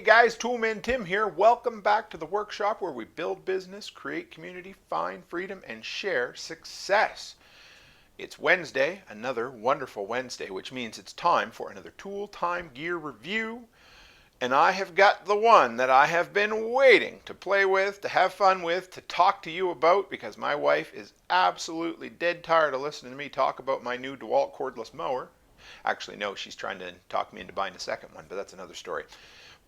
Hey guys, Toolman Tim here. Welcome back to the workshop where we build business, create community, find freedom, and share success. It's Wednesday, another wonderful Wednesday, which means it's time for another Tool Time Gear review. And I have got the one that I have been waiting to play with, to have fun with, to talk to you about, because my wife is absolutely dead tired of listening to me talk about my new Dewalt cordless mower. Actually, no, she's trying to talk me into buying a second one, but that's another story.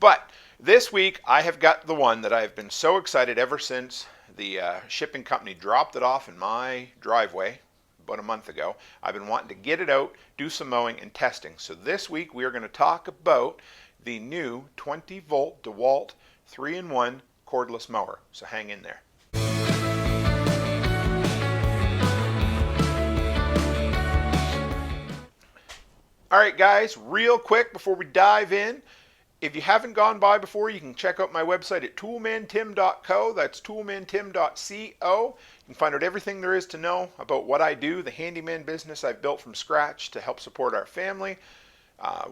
But this week, I have got the one that I have been so excited ever since the shipping company dropped it off in my driveway about a month ago. I've been wanting to get it out, do some mowing and testing. So this week, we are going to talk about the new 20-volt Dewalt 3-in-1 cordless mower. So hang in there. All right, guys, real quick before we dive in, if you haven't gone by before, you can check out my website at toolmantim.co. That's toolmantim.co. You can find out everything there is to know about what I do, the handyman business I've built from scratch to help support our family.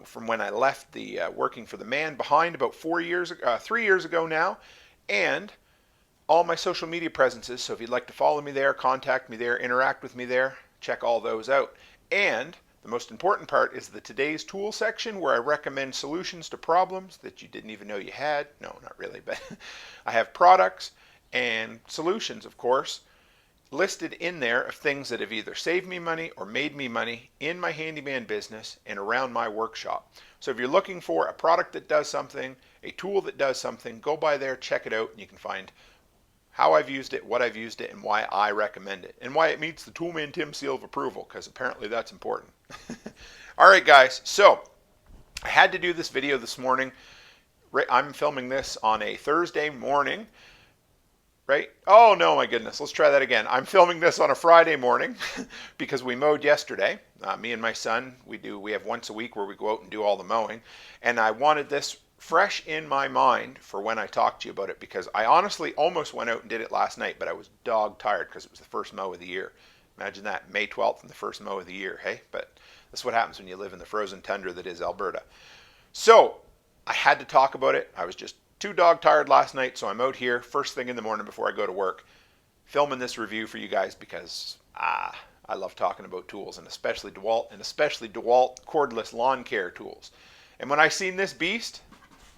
From when I left the working for the man behind about 3 years ago now, and all my social media presences. So if you'd like to follow me there, contact me there, interact with me there, check all those out. And the most important part is the Today's Tool section, where I recommend solutions to problems that you didn't even know you had. No, not really, but I have products and solutions, of course, listed in there of things that have either saved me money or made me money in my handyman business and around my workshop. So if you're looking for a product that does something, a tool that does something, go by there, check it out, and you can find how I've used it, what I've used it, and why I recommend it, and why it meets the Toolman Tim seal of approval, because apparently that's important. All right, guys, so I had to do this video this morning. I'm filming this on a Thursday morning, right? Oh, no, my goodness. Let's try that again. I'm filming this on a Friday morning because we mowed yesterday. Me and my son, we have once a week where we go out and do all the mowing, and I wanted this fresh in my mind for when I talk to you about it, because I honestly almost went out and did it last night, but I was dog tired because it was the first mow of the year. Imagine that, May 12th and the first mow of the year, hey? But that's what happens when you live in the frozen tundra that is Alberta. So I had to talk about it. I was just too dog tired last night, so I'm out here first thing in the morning before I go to work, filming this review for you guys, because I love talking about tools, and especially Dewalt cordless lawn care tools. And when I seen this beast,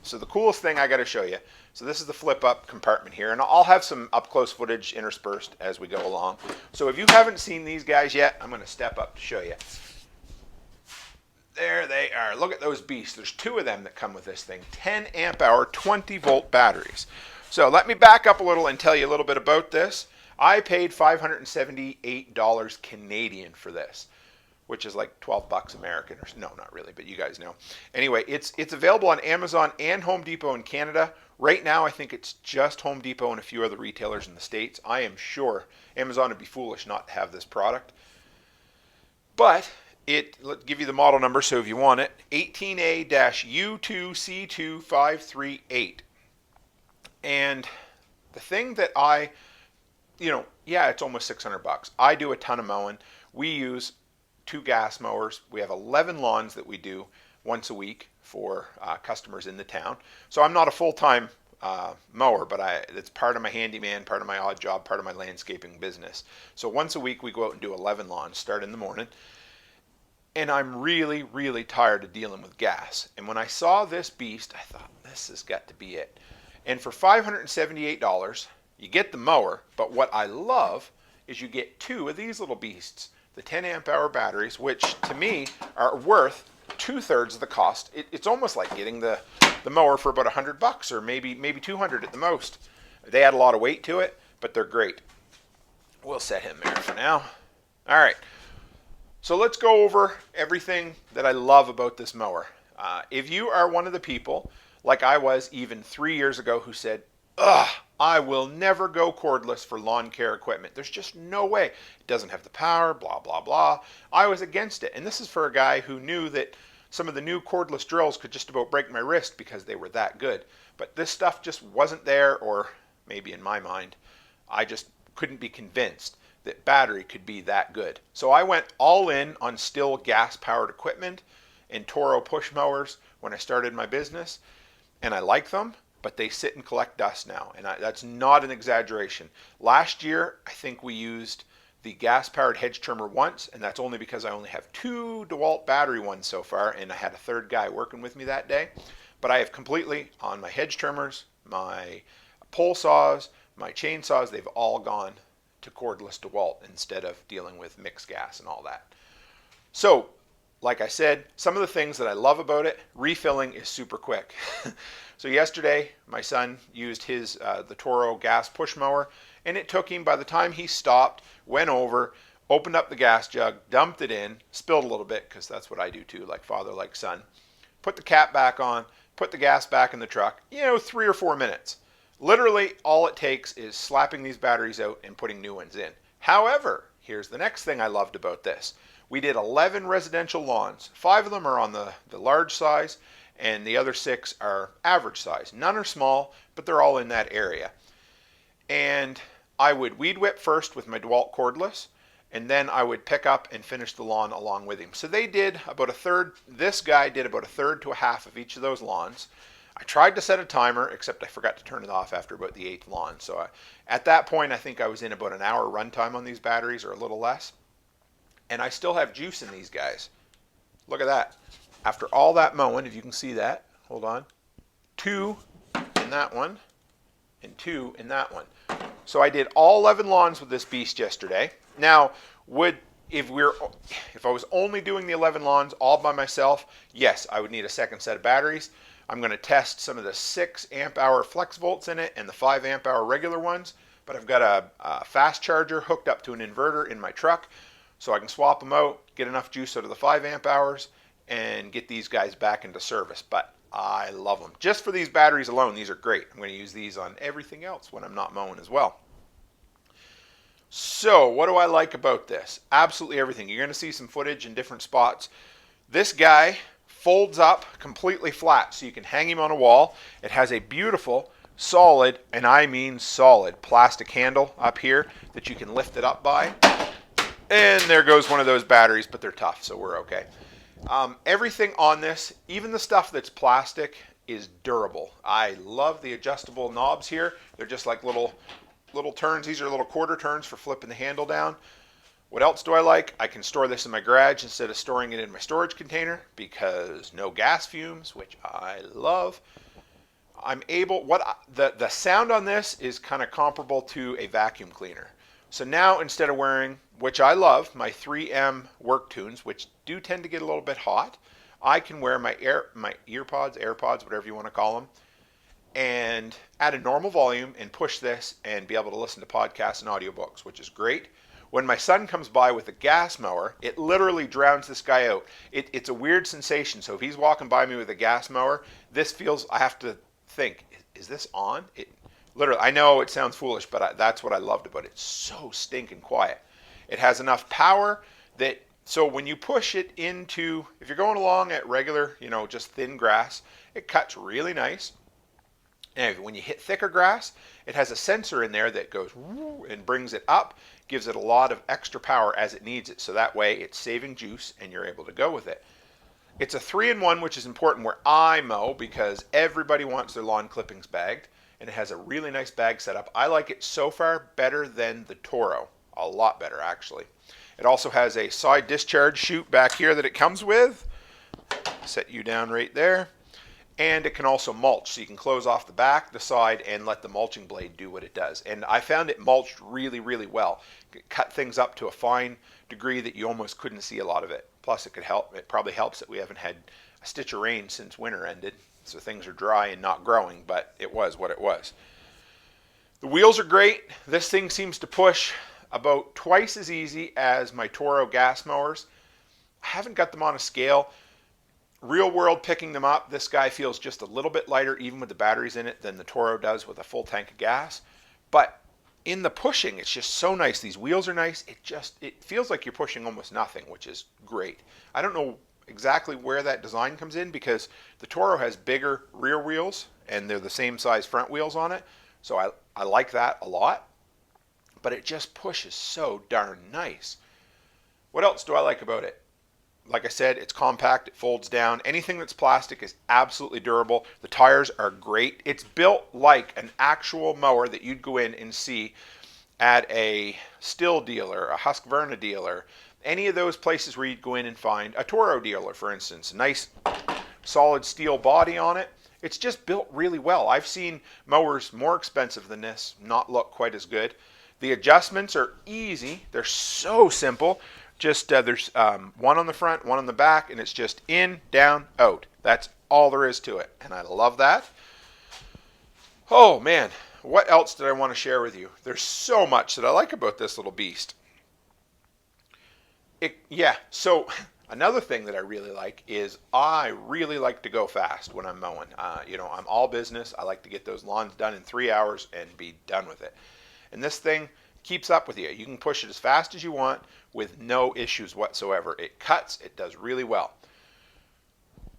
so the coolest thing I got to show you, so this is the flip up compartment here, and I'll have some up close footage interspersed as we go along. So if you haven't seen these guys yet, I'm going to step up to show you. There they are. Look at those beasts. There's two of them that come with this thing. 10 amp hour, 20 volt batteries. So let me back up a little and tell you a little bit about this. I paid $578 Canadian for this, which is like 12 bucks American, or no, not really, but you guys know. Anyway, it's available on Amazon and Home Depot in Canada. Right now, I think it's just Home Depot and a few other retailers in the States. I am sure Amazon would be foolish not to have this product. But let's give you the model number, so if you want it, 18A-U2C2538. And the thing that yeah, it's almost 600 bucks. I do a ton of mowing. We use 2 gas mowers. We have 11 lawns that we do once a week for customers in the town. So I'm not a full-time mower, but it's part of my handyman, part of my odd job, part of my landscaping business. So once a week we go out and do 11 lawns, start in the morning. And I'm really, really tired of dealing with gas. And when I saw this beast, I thought, this has got to be it. And for $578, you get the mower, but what I love is you get 2 of these little beasts, the 10 amp hour batteries, which to me are worth 2/3 of the cost. It's almost like getting the mower for about 100 bucks, or maybe 200 at the most. They add a lot of weight to it, but they're great. We'll set him there for now. All right. So let's go over everything that I love about this mower. If you are one of the people, like I was even 3 years ago, who said, ugh, I will never go cordless for lawn care equipment. There's just no way. It doesn't have the power, blah, blah, blah. I was against it. And this is for a guy who knew that some of the new cordless drills could just about break my wrist because they were that good. But this stuff just wasn't there, or maybe in my mind, I just couldn't be convinced that battery could be that good. So I went all in on still gas-powered equipment and Toro push mowers when I started my business. and I like them, but they sit and collect dust now, and that's not an exaggeration. Last year, I think we used the gas-powered hedge trimmer once, and that's only because I only have 2 Dewalt battery ones so far, and I had a third guy working with me that day. But I have completely, on my hedge trimmers, my pole saws, my chainsaws, they've all gone to cordless Dewalt instead of dealing with mixed gas and all that. So, like I said, some of the things that I love about it, refilling is super quick. So yesterday, my son used his the Toro gas push mower, and it took him, by the time he stopped, went over, opened up the gas jug, dumped it in, spilled a little bit, because that's what I do too, like father, like son, put the cap back on, put the gas back in the truck, 3 or 4 minutes. Literally, all it takes is slapping these batteries out and putting new ones in. However, here's the next thing I loved about this. We did 11 residential lawns. 5 of them are on the large size, and the other 6 are average size. None are small, but they're all in that area. And I would weed whip first with my Dewalt cordless, and then I would pick up and finish the lawn along with him. So they did about a third, this guy did about a third to a half of each of those lawns. I tried to set a timer, except I forgot to turn it off after about the 8th lawn. So at that point, I think I was in about an hour runtime on these batteries, or a little less. And I still have juice in these guys. Look at that. After all that mowing, if you can see that, hold on, 2 in that one, and 2 in that one. So I did all 11 lawns with this beast yesterday. Now, if I was only doing the 11 lawns all by myself, yes, I would need a second set of batteries. I'm going to test some of the 6 amp hour flex volts in it and the 5 amp hour regular ones, but I've got a fast charger hooked up to an inverter in my truck, so I can swap them out, get enough juice out of the 5 amp hours, and get these guys back into service. But I love them. Just for these batteries alone, these are great. I'm going to use these on everything else when I'm not mowing as well. So what do I like about this? Absolutely everything. You're going to see some footage in different spots. This guy folds up completely flat, so you can hang him on a wall. It has a beautiful, solid, and I mean solid, plastic handle up here that you can lift it up by. And there goes one of those batteries, but they're tough, so we're okay. Everything on this, even the stuff that's plastic, is durable. I love the adjustable knobs here. They're just like little turns. These are little quarter turns for flipping the handle down. What else do I like? I can store this in my garage instead of storing it in my storage container, because no gas fumes, which I love. The sound on this is kind of comparable to a vacuum cleaner. So now, instead of wearing, which I love, my 3M work tunes, which do tend to get a little bit hot, I can wear my earpods, AirPods, whatever you want to call them, and at a normal volume and push this and be able to listen to podcasts and audiobooks, which is great. When my son comes by with a gas mower, it literally drowns this guy out. It's a weird sensation. So if he's walking by me with a gas mower, this feels, I have to think, is this on? Literally, I know it sounds foolish, but that's what I loved about it. It's so stinking quiet. It has enough power that, so when you push it into, if you're going along at regular, just thin grass, it cuts really nice. And when you hit thicker grass, it has a sensor in there that goes woo and brings it up, gives it a lot of extra power as it needs it. So that way it's saving juice and you're able to go with it. It's a 3-in-1, which is important where I mow, because everybody wants their lawn clippings bagged. And it has a really nice bag setup. I like it so far better than the Toro. A lot better, actually. It also has a side discharge chute back here that it comes with. Set you down right there. And it can also mulch, so you can close off the back, the side, and let the mulching blade do what it does. And I found it mulched really, really well. It cut things up to a fine degree that you almost couldn't see a lot of it. Plus, it probably helps that we haven't had a stitch of rain since winter ended, so things are dry and not growing, but it was what it was. The wheels are great. This thing seems to push about twice as easy as my Toro gas mowers. I haven't got them on a scale. Real world picking them up, this guy feels just a little bit lighter, even with the batteries in it, than the Toro does with a full tank of gas. But in the pushing, it's just so nice. These wheels are nice. It feels like you're pushing almost nothing, which is great. I don't know exactly where that design comes in, because the Toro has bigger rear wheels and they're the same size front wheels on it. So I like that a lot, but it just pushes so darn nice. What else do I like about it? Like I said, it's compact, it folds down. Anything that's plastic is absolutely durable. The tires are great. It's built like an actual mower that you'd go in and see at a Still dealer, a Husqvarna dealer, any of those places where you'd go in and find a Toro dealer, for instance. A nice solid steel body on it. It's just built really well. I've seen mowers more expensive than this not look quite as good. The adjustments are easy. They're so simple. Just there's one on the front, one on the back, and it's just in, down, out. That's all there is to it, and I love that. Oh man, what else did I want to share with you? There's so much that I like about this little beast. So another thing that I really like is I really like to go fast when I'm mowing. I'm all business. I like to get those lawns done in 3 hours and be done with it. And this thing keeps up with you. You can push it as fast as you want with no issues whatsoever. It cuts, it does really well.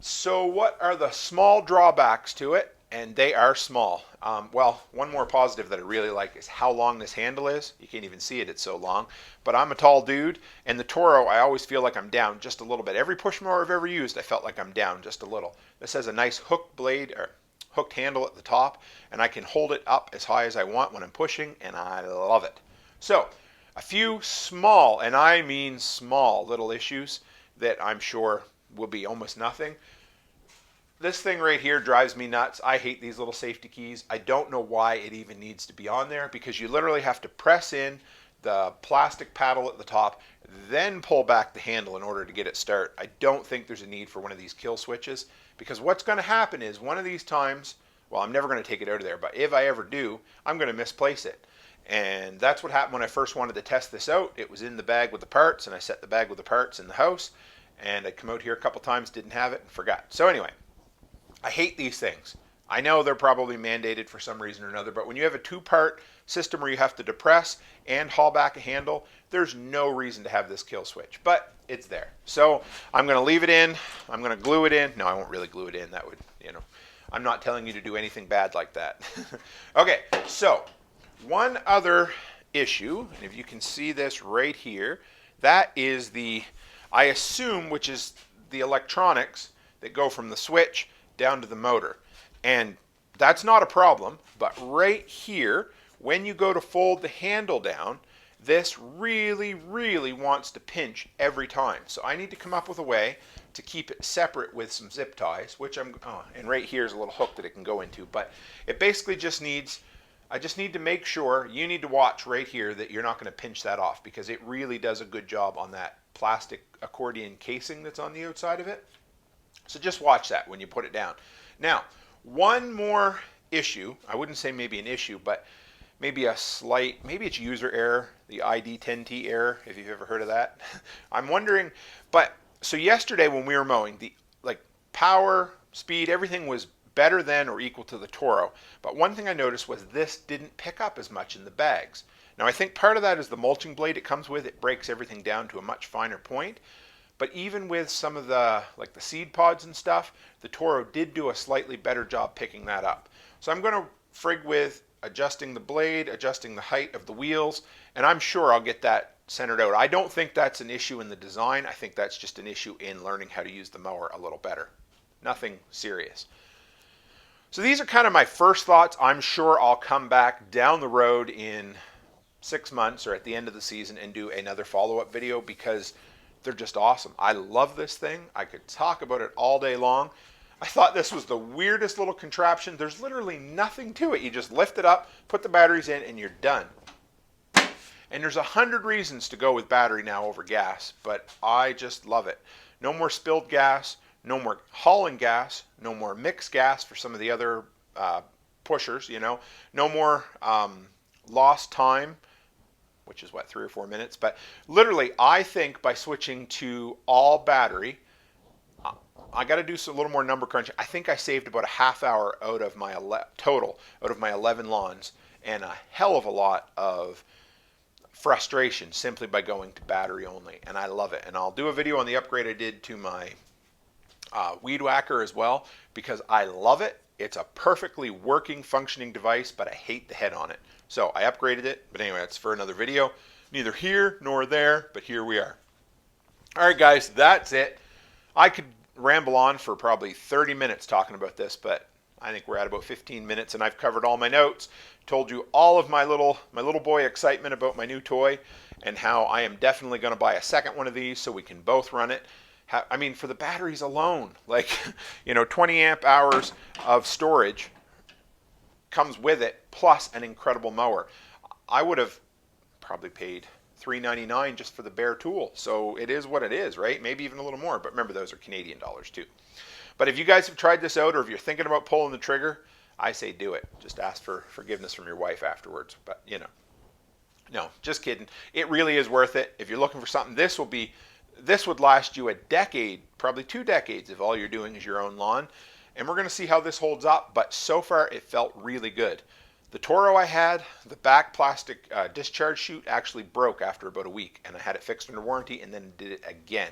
So what are the small drawbacks to it? And they are small. Well, one more positive that I really like is how long this handle is. You can't even see it, it's so long. But I'm a tall dude, and the Toro, I always feel like I'm down just a little bit. Every push mower I've ever used, I felt like I'm down just a little. This has a nice hooked blade, or hooked handle at the top, and I can hold it up as high as I want when I'm pushing, and I love it. So, a few small, and I mean small, little issues that I'm sure will be almost nothing. This thing right here drives me nuts. I hate these little safety keys. I don't know why it even needs to be on there, because you literally have to press in the plastic paddle at the top, then pull back the handle in order to get it start. I don't think there's a need for one of these kill switches, because what's going to happen is one of these times, well, I'm never going to take it out of there, but if I ever do, I'm going to misplace it. And that's what happened when I first wanted to test this out. It was in the bag with the parts, and I set the bag with the parts in the house, and I'd come out here a couple times, didn't have it, and forgot. So anyway, I hate these things. I know they're probably mandated for some reason or another, but when you have a two-part system where you have to depress and haul back a handle, there's no reason to have this kill switch, but it's there. So I'm going to leave it in. I'm going to glue it in. No, I won't really glue it in. That would, I'm not telling you to do anything bad like that. Okay, so one other issue, and if you can see this right here, that is I assume, which is the electronics that go from the switch down to the motor. And that's not a problem, but right here, when you go to fold the handle down, this really, really wants to pinch every time. So I need to come up with a way to keep it separate with some zip ties, which and right here is a little hook that it can go into, but it basically just needs, I just need to make sure, you need to watch right here that you're not going to pinch that off, because it really does a good job on that plastic accordion casing that's on the outside of it. So just watch that when you put it down. Now, one more issue, I wouldn't say maybe an issue, but maybe a slight, maybe it's user error, the ID10T error, if you've ever heard of that. I'm wondering, but so yesterday when we were mowing, the power, speed, everything was better than or equal to the Toro. But one thing I noticed was this didn't pick up as much in the bags. Now I think part of that is the mulching blade it comes with. It breaks everything down to a much finer point. But even with some of the the seed pods and stuff, the Toro did do a slightly better job picking that up. So I'm going to frig with adjusting the blade, adjusting the height of the wheels, and I'm sure I'll get that centered out. I don't think that's an issue in the design. I think that's just an issue in learning how to use the mower a little better. Nothing serious. So these are kind of my first thoughts. I'm sure I'll come back down the road in 6 months or at the end of the season and do another follow-up video, because they're just awesome. I love this thing. I could talk about it all day long. I thought this was the weirdest little contraption. There's literally nothing to it. You just lift it up, put the batteries in, and you're done. And there's 100 reasons to go with battery now over gas, but I just love it. No more spilled gas, no more hauling gas, no more mixed gas for some of the other pushers, no more lost time, which is what, 3 or 4 minutes. But literally, I think by switching to all battery, I got to do a little more number crunching. I think I saved about a half hour out of my total out of my 11 lawns, and a hell of a lot of frustration simply by going to battery only. And I love it. And I'll do a video on the upgrade I did to my weed whacker as well, because I love it. It's a perfectly working, functioning device, but I hate the head on it. So I upgraded it, but anyway, that's for another video. Neither here nor there, but here we are. All right, guys, that's it. I could ramble on for probably 30 minutes talking about this, but I think we're at about 15 minutes, and I've covered all my notes, told you all of my little boy excitement about my new toy, and how I am definitely going to buy a second one of these so we can both run it. I mean, for the batteries alone, like 20 amp hours of storage comes with it, plus an incredible mower. I would have probably paid $3.99 just for the bare tool. So it is what it is, right? Maybe even a little more. But remember, those are Canadian dollars too. But if you guys have tried this out, or if you're thinking about pulling the trigger, I say do it. Just ask for forgiveness from your wife afterwards. But no, just kidding. It really is worth it. If you're looking for something, this would last you a decade, probably 2 decades, if all you're doing is your own lawn. And we're going to see how this holds up. But so far, it felt really good. The Toro I had, the back plastic discharge chute actually broke after about a week, and I had it fixed under warranty and then did it again.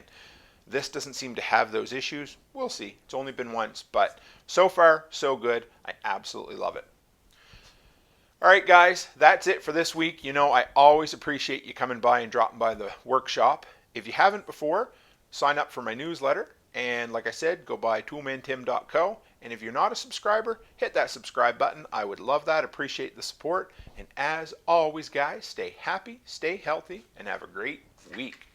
This doesn't seem to have those issues. We'll see. It's only been once, but so far, so good. I absolutely love it. All right, guys, that's it for this week. I always appreciate you coming by and dropping by the workshop. If you haven't before, sign up for my newsletter. And like I said, go by toolmantim.co. And if you're not a subscriber, hit that subscribe button. I would love that. Appreciate the support. And as always, guys, stay happy, stay healthy, and have a great week.